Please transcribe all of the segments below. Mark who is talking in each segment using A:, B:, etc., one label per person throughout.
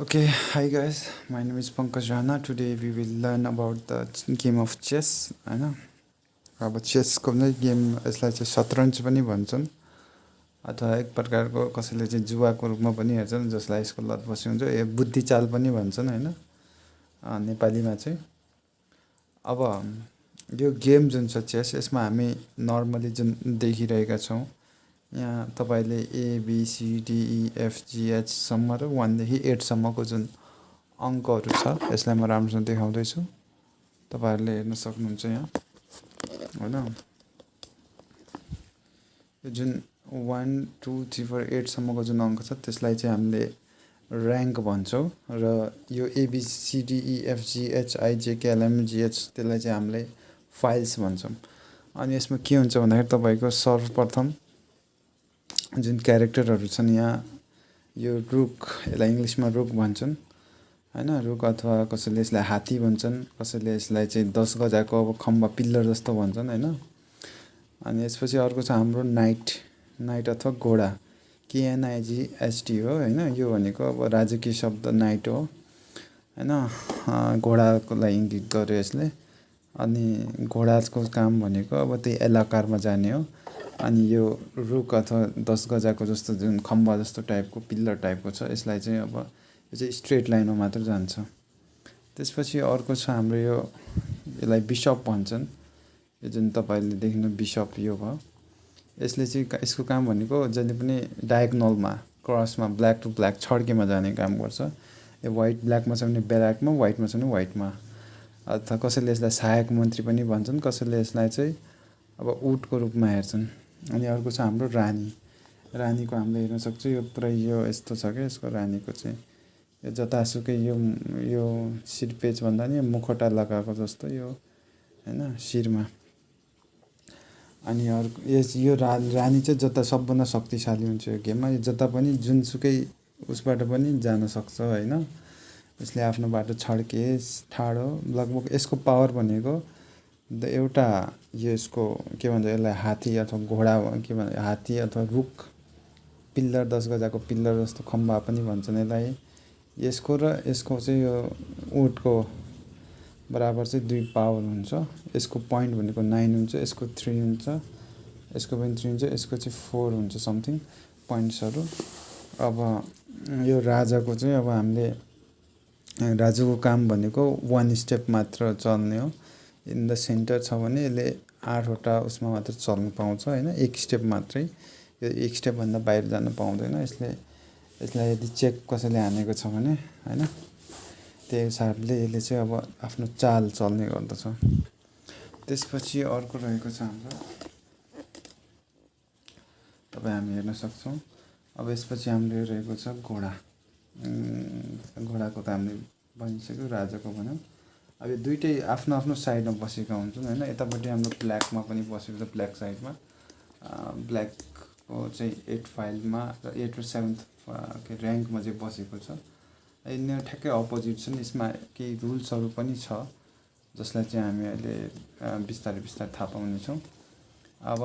A: Okay, hi guys. My name is Pankaj Rana. Today we will learn about the game of chess. हैन अब चेसको नै game यसलाई चाहिँ शतरन्ज पनि भन्छन् अथवा एक प्रकारको कसैले चाहिँ जुवाको रूपमा पनि हेर्छन् जसलाई यसको लत बसी हुन्छ यो बुद्धि चाल पनि भन्छन् हैन नेपालीमा चाहिँ अब यो गेम जुन छ चेस यसमा हामी नर्मली जुन देखिरहेका छौँ यहाँ तपाईले A B C D E F G H सम्म र 1 देखि 8 सम्मको जुन अङ्कहरू छ यसलाई म राम्रोसँग देखाउँदै छु तपाईहरुले हेर्न सक्नुहुन्छ यहाँ हैन यो जुन 1 2 3 4 8 सम्मको जुन अङ्क छ त्यसलाई चाहिँ हामीले र्याङ्क भन्छौँ र यो A B C D E F G H I J K L M G H त्यसलाई चाहिँ हामीले फाइल्स भन्छौँ अनि यसमा के हुन्छ भन्दाखेरि तपाईको सर्वप्रथम जुन क्यारेक्टरहरू छन् यहाँ यो रुक यसलाई इङ्ग्लिसमा रुक भन्छन् हैन रुक अथवा कसैले यसलाई हात्ती भन्छन् कसैले यसलाई चाहिँ 10 गजाको अब खम्बा पिल्लर जस्तो भन्छन् हैन अनि यसपछि अर्को छ हाम्रो नाइट नाइट अथवा घोडा KNIGHT हो हैन यो भनेको अब राजकीय शब्द नाइट हो हैन घोडाको लागि इङ्गित गर्यो यसले अनि घोडाको काम भनेको अब त्यही एलाकारमा जाने हो अनि यो रुक अथवा 10 गजाको जस्तो जुन खम्बा जस्तो टाइपको पिल्लर टाइपको छ यसलाई चाहिँ अब यो चाहिँ स्ट्रेट लाइनमा मात्र जान्छ त्यसपछि अर्को छ हाम्रो यो यसलाई बिशप भन्छन् यो जुन तपाईले देख्नु बिशप यो भयो यसले चाहिँ यसको काम भनेको जहिले पनि डायगोनलमा क्रसमा ब्ल्याक टु ब्ल्याक छड्केमा जाने काम गर्छ यो व्हाइट ब्ल्याकमा छ भने ब्ल्याकमा व्हाइटमा छ भने व्हाइटमा अथवा कसैले यसलाई सहायक मन्त्री पनि भन्छन् कसैले यसलाई चाहिँ अब उटको रूपमा हेर्छन् अनि अर्को छ हाम्रो रानी रानीको हामीले हेर्न सक्छौँ यो पुरै यो यस्तो छ के यसको रानीको चाहिँ यो जतासुकै यो शिरपेच भन्दा नि मुखटा लगाएको जस्तो यो हैन शिरमा अनि अर्को यो रानी चाहिँ जता सबभन्दा शक्तिशाली हुन्छ यो गेममा यो जता पनि जुनसुकै उसबाट पनि जान सक्छ हैन यसले आफ्नो बाटो छड्केस ठाडो लगभग यसको पावर भनेको एउटा यसको के भन्छ यसलाई हात्ती अथवा घोडा के भन्छ हात्ती अथवा रुख पिल्लर 10 गजाको पिल्लर जस्तो खम्बा पनि भन्छन् यसलाई यसको र यसको चाहिँ यो उटको बराबर चाहिँ 2 पावर हुन्छ यसको पोइन्ट भनेको 9 हुन्छ यसको 3 हुन्छ यसको पनि 3 हुन्छ यसको चाहिँ 4 हुन्छ समथिङ पोइन्ट्सहरु अब यो राजाको चाहिँ अब हामीले राजाको काम भनेको 1 स्टेप मात्र चल्ने हो इन द सेन्टर छ भने यसले 8 वटा उसमा मात्र चल्न पाउँछ हैन एक स्टेप मात्रै यो एक स्टेप भन्दा बाहिर जान पाउँदैन यसलाई यदि चेक कसैले हानेको छ भने हैन त्यही हिसाबले यसले चाहिँ अब आफ्नो चाल चल्ने गर्दछ त्यसपछि अर्को रहेको छ हाम्रो तपाई हामी हेर्न सक्छौं अब यसपछि हाम्रो रहेको छ घोडा घोडाको त हामीले भनिसक्यो राजाको भन्यौ अब यो दुईटै आफ्नो आफ्नो साइडमा बसेका हुन्छन् हैन यतापट्टि हाम्रो ब्ल्याकमा पनि बसेको छ ब्ल्याक साइडमा ब्ल्याकको चाहिँ 8 फाइलमा र 8 र 7th के र्याङ्कमा चाहिँ बसेको छ यिनीहरु ठ्याक्कै अपोजिट छन् यसमा केही रुल्सहरु पनि छ जसलाई चाहिँ हामी अहिले बिस्तारै बिस्तारै थाहा पाउने छौं अब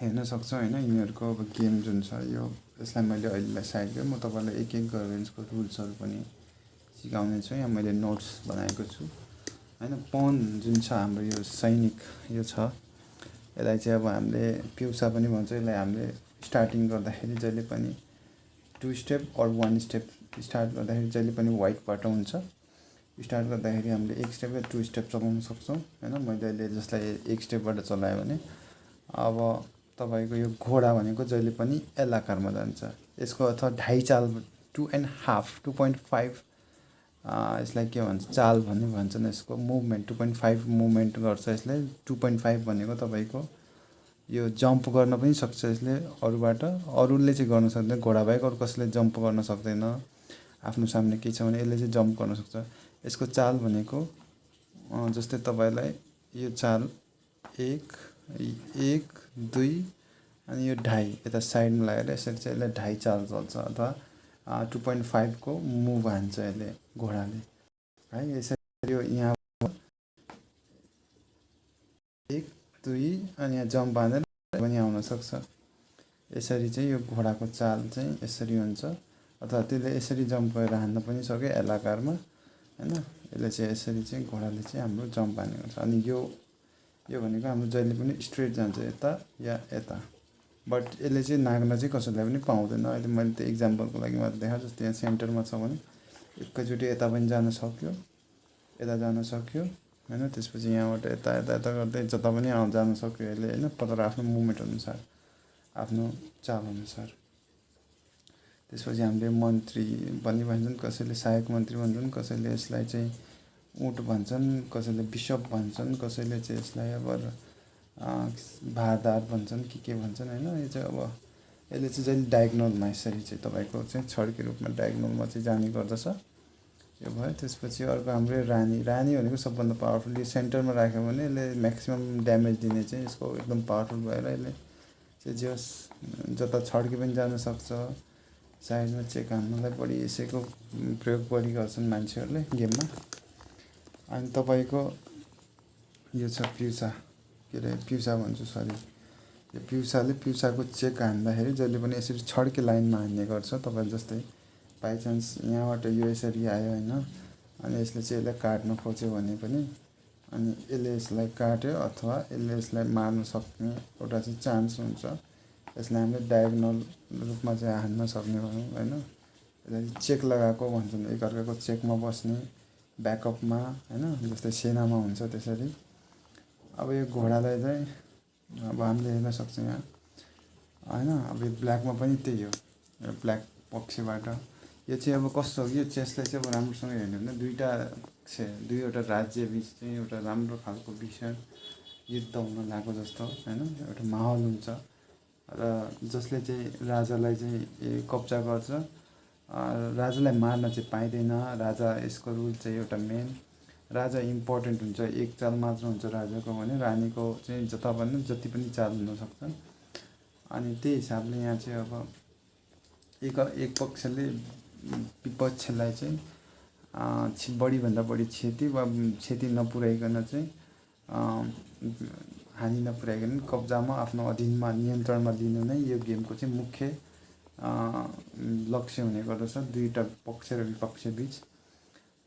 A: हेर्न सक्छौं हैन यिनीहरुको अब गेम जुन छ यो यसलाई मैले अहिले साइड गरेँ म तपाईलाई एक एक गरेर यसको रुल्सहरु पनि सिकाउने छु यहाँ मैले नोट्स बनाएको छु हैन पन जुन छ हाम्रो यो सैनिक यो छ यसलाई चाहिँ अब हामीले पिउसा पनि भन्छ यसलाई हामीले स्टार्टिङ गर्दाखेरि जहिले पनि 2 स्टेप अर 1 स्टेप स्टार्ट गर्दाखेरि जहिले पनि व्हाइटबाट हुन्छ स्टार्ट गर्दाखेरि हामीले एक स्टेप र 2 स्टेप चलाउन सक्छौं हैन मैले अहिले जसलाई एक स्टेपबाट चलाए भने अब तपाईको यो घोडा भनेको जहिले पनि एल आकारमा जान्छ यसको अथवा ढाई चाल 2.5 2.5 यसलाई के भन्छ चाल भन्ने भन्छन् यसको मुभमेन्ट 2.5 मुभमेन्ट गर्छ यसले 2.5 भनेको तपाईको यो जम्प गर्न पनि सक्छ यसले अरुबाट अरुले चाहिँ गर्न सक्दैन घोडा बाहेक अरु कसैले जम्प गर्न सक्दैन आफ्नो सामने के छ भने यसले चाहिँ जम्प गर्न सक्छ यसको चाल भनेको जस्तै तपाईलाई यो चाल 1 1 2 अनि यो ढाई यता साइडमा लगाएर यसरी चाहिँ यसले ढाई चाल चल्छ अथवा 2.5 को मुभ हान्छ यसले घोडाले है यसरी यो यहाँ 1 2 अनि यहाँ जम्प हानेर पनि आउन सक्छ यसरी चाहिँ यो घोडाको चाल चाहिँ यसरी हुन्छ अथवा त्यसले यसरी जम्प गरेर हान्न पनि सक्यो एल आकारमा हैन। यसले चाहिँ यसरी चाहिँ घोडाले चाहिँ हाम्रो जम्प हान्ने गर्छ। अनि यो भनेको हाम्रो जहिले पनि स्ट्रेट जान्छ यता या यता, बट यसले चाहिँ नाग्न चाहिँ कसैलाई पनि पाउँदैन। अहिले मैले त्यो इक्जाम्पलको लागि मात्र देखाएँ। जस्तै यहाँ सेन्टरमा छ भने एकैचोटि यता पनि जान सक्यो, यता जान सक्यो हैन। त्यसपछि यहाँबाट यता यता यता गर्दै जता पनि जान सक्यो यसले हैन, तर आफ्नो मुभमेन्ट अनुसार, आफ्नो चाल अनुसार। त्यसपछि हामीले मन्त्री पनि भन्छन्, कसैले सहायक मन्त्री भन्छन्, कसैले यसलाई चाहिँ ऊँट भन्छन्, कसैले बिसप भन्छन्, कसैले चाहिँ यसलाई अब भारदार भन्छन् के भन्छन् हैन। यो चाहिँ अब यसले चाहिँ जहिले डायगोनलमा यसरी चाहिँ तपाईँको चाहिँ छड्के रूपमा डायगोनलमा चाहिँ जाने गर्दछ। यो भयो। त्यसपछि अर्को हाम्रो रानी भनेको सबभन्दा पावरफुल। यो सेन्टरमा राख्यो भने यसले म्याक्सिमम ड्यामेज दिने चाहिँ यसको एकदम पावरफुल भएर यसले चाहिँ जे होस् जता छड्के पनि जान सक्छ। साइडमा चेक हान्नलाई बढी यसैको प्रयोग बढी गर्छन् मान्छेहरूले गेममा। अनि तपाईँको यो छ पिउसा, के अरे पिउसा भन्छु सरी, यो पिउसाको चेक हान्दाखेरि जहिले पनि यसरी छड्के लाइनमा हान्ने गर्छ। तपाईँ जस्तै बाइचान्स यहाँबाट यो यसरी आयो हैन, अनि यसले चाहिँ यसलाई काट्न खोज्यो भने पनि अनि यसले यसलाई काट्यो अथवा यसले यसलाई मार्न सक्ने एउटा चाहिँ चान्स हुन्छ। यसलाई हामीले डायगोनल रूपमा चाहिँ हान्न सक्ने भनौँ हैन। यसलाई चेक लगाएको भन्छन्, एकअर्काको चेकमा बस्ने, ब्याकअपमा हैन, जस्तै सेनामा हुन्छ त्यसरी। अब यो घोडालाई चाहिँ अब हामीले हेर्न सक्छौँ यहाँ हैन। अब यो ब्ल्याकमा पनि त्यही हो, ब्ल्याक पक्षबाट यो चाहिँ अब कस्तो हो कि यो चेसलाई चाहिँ अब राम्रोसँग हेर्ने भने दुईवटा राज्य बिच चाहिँ एउटा राम्रो खालको भीषण युद्ध हुन लागेको जस्तो हैन, एउटा माहौल हुन्छ। र जसले चाहिँ राजालाई चाहिँ कब्जा गर्छ, राजालाई मार्न चाहिँ पाइँदैन। राजा यसको रुल चाहिँ एउटा मेन, राजा इम्पोर्टेन्ट हुन्छ। एक चाल मात्र हुन्छ राजाको भने रानीको चाहिँ जति पनि चाल हुन सक्छन्। अनि त्यही हिसाबले यहाँ चाहिँ अब एक पक्षले विपक्षलाई चाहिँ बढीभन्दा बढी क्षति नपुर्याइकन चाहिँ हानि नपुर्याइकन कब्जामा आफ्नो अधीनमा नियन्त्रणमा लिनु नै यो गेमको चाहिँ मुख्य लक्ष्य हुने गर्दछ दुईवटा पक्ष र विपक्ष बिच।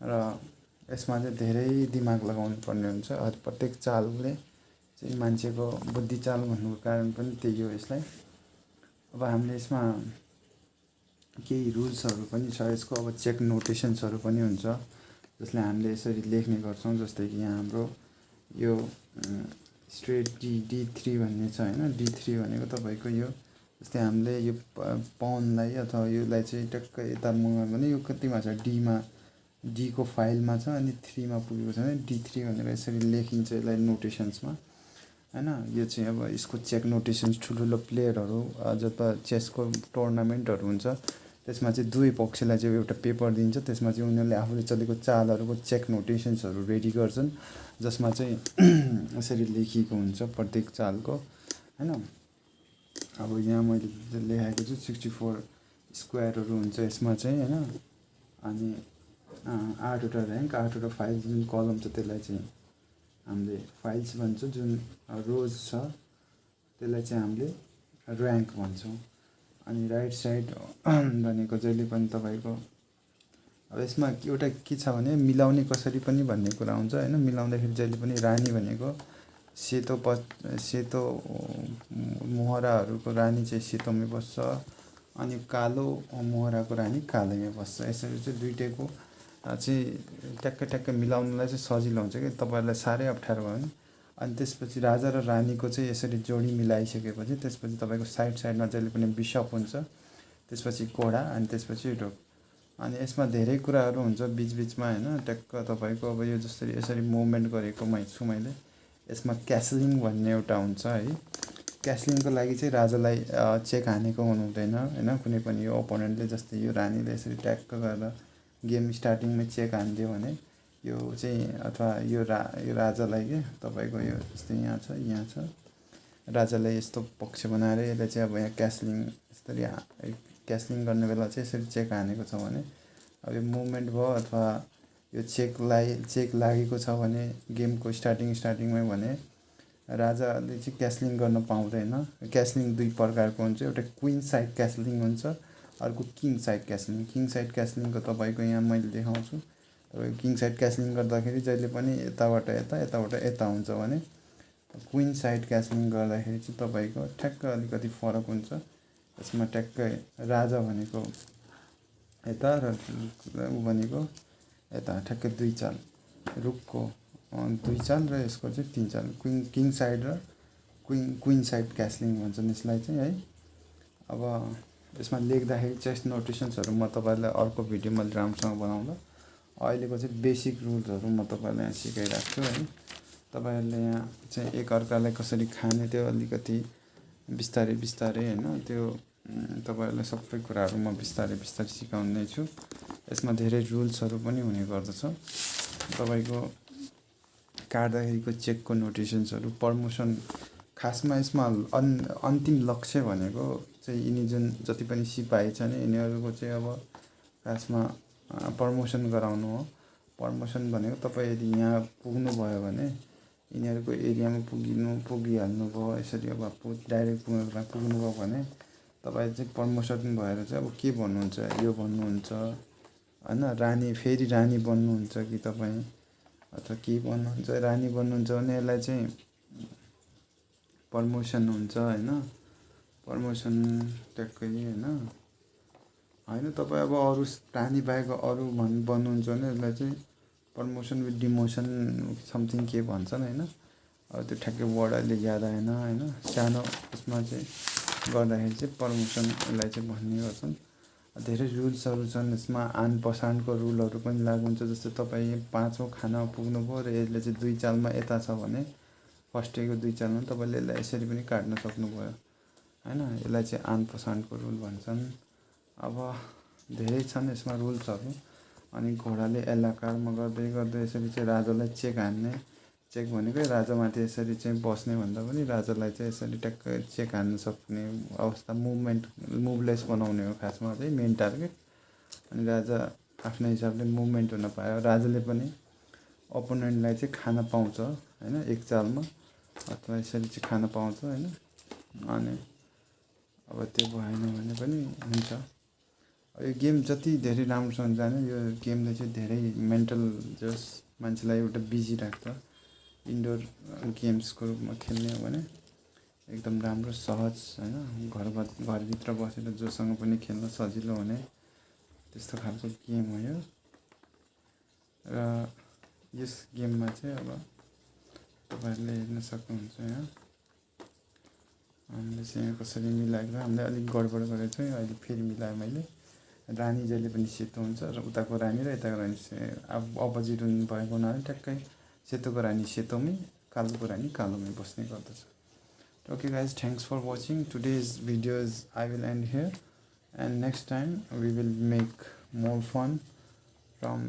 A: र यसमा चाहिँ धेरै दिमाग लगाउनु पर्ने हुन्छ। प्रत्येक चालले चाहिँ मान्छेको बुद्धि चाल भन्नुको कारण पनि त्यही हो यसलाई। अब हामीले यसमा केही रुल्सहरू पनि छ यसको। अब चेक नोटेसन्सहरू पनि हुन्छ जसले हामीले यसरी लेख्ने गर्छौँ। जस्तै कि यहाँ हाम्रो यो स्ट्रेट D3 भन्ने छ हैन। D3 भनेको तपाईँको यो जस्तै हामीले यो पनलाई अथवा योलाई चाहिँ टक्क यता मुभमा भने यो कतिमा छ D को फाइलमा छ अनि 3 मा पुगेको छ भने D3 भनेर यसरी लेखिन्छ यसलाई नोटेसन्समा हैन। यो चाहिँ अब यसको चेक नोटेसन्स ठुल्ठुलो प्लेयरहरू जब चेसको टुर्नामेन्टहरू हुन्छ त्यसमा चाहिँ दुवै पक्षलाई चाहिँ एउटा पेपर दिन्छ। त्यसमा चाहिँ उनीहरूले आफूले चलेको चालहरूको चेक नोटेसन्सहरू रेडी गर्छन् जसमा चाहिँ यसरी लेखिएको हुन्छ प्रत्येक चालको हैन। अब यहाँ मैले लेखेको छु 64 स्क्वायरहरू हुन्छ यसमा चाहिँ हैन। अनि 8वटा र्याङ्क 8वटा फाइल्स जुन कलम छ त्यसलाई चाहिँ हामीले फाइल्स भन्छौँ। जुन रोज छ त्यसलाई चाहिँ हामीले र्याङ्क भन्छौँ। अनि राइट साइड भनेको जहिले पनि तपाईँको अब यसमा एउटा के छ भने मिलाउने कसरी पनि भन्ने कुरा हुन्छ हैन। मिलाउँदाखेरि जहिले पनि रानी भनेको सेतो मोहराहरूको रानी चाहिँ सेतोमै बस्छ अनि कालो मोहराको रानी कालोमै बस्छ। यसरी चाहिँ दुईटैको चाहिँ ट्याक्कै मिलाउनलाई चाहिँ सजिलो हुन्छ कि तपाईँहरूलाई साह्रै अप्ठ्यारो भयो भने। अनि त्यसपछि राजा र रानीको चाहिँ यसरी जोडी मिलाइसकेपछि त्यसपछि तपाईँको साइडमा जहिले पनि बिसप हुन्छ, त्यसपछि घोडा अनि त्यसपछि ढोक। अनि यसमा धेरै कुराहरू हुन्छ बिचबिचमा हैन। ट्याक्क तपाईँको अब यो जसरी यसरी मुभमेन्ट गरेको छु मैले। यसमा क्यासलिङ भन्ने एउटा हुन्छ है। क्यासलिङको लागि चाहिँ राजालाई चेक हानेको हुनु हुँदैन हैन। कुनै पनि यो ओपोनेन्टले जस्तै यो रानीले यसरी ट्याक्क गरेर गेम स्टार्टिङमै चेक हानिदियो भने यो चाहिँ अथवा यो राजालाई के तपाईँको यो जस्तै यहाँ छ राजालाई यस्तो पक्ष बनाएर यसले चाहिँ अब यहाँ यसरी क्यासलिङ गर्ने बेला चाहिँ यसरी चेक हानेको छ भने अब यो मुभमेन्ट भयो अथवा यो चेक लागेको छ भने गेमको स्टार्टिङमै भने राजाले चाहिँ क्यासलिङ गर्न पाउँदैन। क्यासलिङ दुई प्रकारको हुन्छ, एउटा क्विन साइड क्यासलिङ हुन्छ अर्को किङ साइड क्यासलिङ। किङ साइड क्यासलिङको तपाईँको यहाँ मैले देखाउँछु। तपाईँको किङ साइड क्यासलिङ गर्दाखेरि जहिले पनि यताबाट यता यताबाट यता हुन्छ भने क्विन साइड क्यासलिङ गर्दाखेरि चाहिँ तपाईँको ठ्याक्क अलिकति फरक हुन्छ। यसमा ट्याक्कै राजा भनेको यता र ऊ भनेको यता, ठ्याक्कै 2 चाल। रुकको 2 चाल र यसको चाहिँ 3 चाल। किङ साइड र क्विन साइड क्यासलिङ भन्छन् यसलाई चाहिँ है। अब यसमा लेख्दाखेरि चेस नोटेसन्सहरू म तपाईँलाई अर्को भिडियोमा राम्रोसँग बनाउँदा, अहिलेको चाहिँ बेसिक रुल्सहरू म तपाईँलाई यहाँ सिकाइरहेको छु है। तपाईँहरूले यहाँ चाहिँ एकअर्कालाई कसरी खाने त्यो अलिकति बिस्तारै बिस्तारै होइन, त्यो तपाईँहरूलाई सबै कुराहरू म बिस्तारै बिस्तारै सिकाउने छु। यसमा धेरै रुल्सहरू पनि हुने गर्दछ। तपाईँको काट्दाखेरिको चेकको नोटेसन्सहरू, प्रमोसन, खासमा यसमा अन्तिम लक्ष्य भनेको चाहिँ यिनी जुन जति पनि सिपाही छन् यिनीहरूको चाहिँ अब खासमा प्रमोसन गराउनु हो। प्रमोसन भनेको तपाईँ यदि यहाँ पुग्नुभयो भने यिनीहरूको एरियामा पुगिहाल्नु भयो, यसरी अब डाइरेक्ट पुग्नुभयो भने तपाईँ चाहिँ प्रमोसन भएर चाहिँ अब के भन्नुहुन्छ, यो भन्नुहुन्छ होइन, रानी फेरि रानी बन्नुहुन्छ कि तपाईँ, अथवा के भन्नुहुन्छ, रानी बन्नुहुन्छ भने यसलाई चाहिँ प्रमोसन हुन्छ होइन। प्रमोसन ट्याक्कै होइन तपाईँ अब अरू रानी बाहेक अरू बन्नुहुन्छ भने यसलाई चाहिँ प्रमोसन विथ डिमोसन समथिङ के भन्छन् होइन। अब त्यो ठ्याक्कै वर्ड अहिले याद आएन होइन। सानो उसमा चाहिँ गर्दाखेरि चाहिँ प्रमोसन यसलाई चाहिँ भन्ने गर्छन्। धेरै रुल्सहरू छन् यसमा। आन पसानको रुलहरू पनि लागु हुन्छ। जस्तै तपाईँ 5औँ खानामा पुग्नुभयो र यसले चाहिँ 2 चालमा यता छ भने फर्स्टको 2 चालमा तपाईँले यसलाई यसरी पनि काट्न सक्नुभयो होइन। यसलाई चाहिँ आन पसानको रुल भन्छन्। अब धेरै छन् यसमा रुल्सहरू। अनि घोडाले एलाकारमा गर्दै गर्दै यसरी चाहिँ राजालाई चेक हान्ने। चेक भनेकै राजामाथि यसरी चाहिँ बस्ने भन्दा पनि राजालाई चाहिँ यसरी ट्याक्कै चेक हान्न सक्ने अवस्था, मुभलेस बनाउने हो खासमा चाहिँ मेन टार्गेट। अनि राजा आफ्नो हिसाबले मुभमेन्ट हुन पायो, राजाले पनि अपोनेन्टलाई चाहिँ खान पाउँछ होइन 1 चालमा, अथवा यसरी चाहिँ खान पाउँछ होइन। अनि अब त्यो भएन भने पनि हुन्छ। यो गेम जति धेरै राम्रोसँग जाने, यो गेमले चाहिँ धेरै मेन्टल जस मान्छेलाई एउटा बिजी राख्छ। इन्डोर गेम्सको रूपमा खेल्ने हो भने एकदम राम्रो, सहज होइन, घरभित्र बसेर जोसँग पनि खेल्न सजिलो हुने त्यस्तो खालको गेम हो यो। र यस गेममा चाहिँ अब तपाईँहरूले हेर्न सक्नुहुन्छ यहाँ हामीले चाहिँ कसरी मिलाएको, हामीले अलिक गडबड गरेको छ। अहिले फेरि मिलाएँ मैले। रानी जहिले पनि सेतो हुन्छ र उताको रानी र यताको रानी अपोजिट भएको हुनाले ट्याक्कै सेतोको रानी सेतोमै, कालोको रानी कालोमै बस्ने गर्दछ। Okay guys, thanks for watching. Today's videos I will end here, and next time we will make more fun from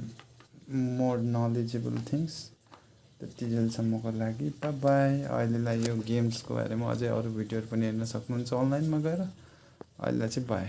A: more knowledgeable things. त्यतिजेलसम्मको लागि बाई बाई। अहिलेलाई यो गेम्सको बारेमा अझै अरू भिडियोहरू पनि हेर्न सक्नुहुन्छ अनलाइनमा गएर। अहिलेलाई चाहिँ बाई।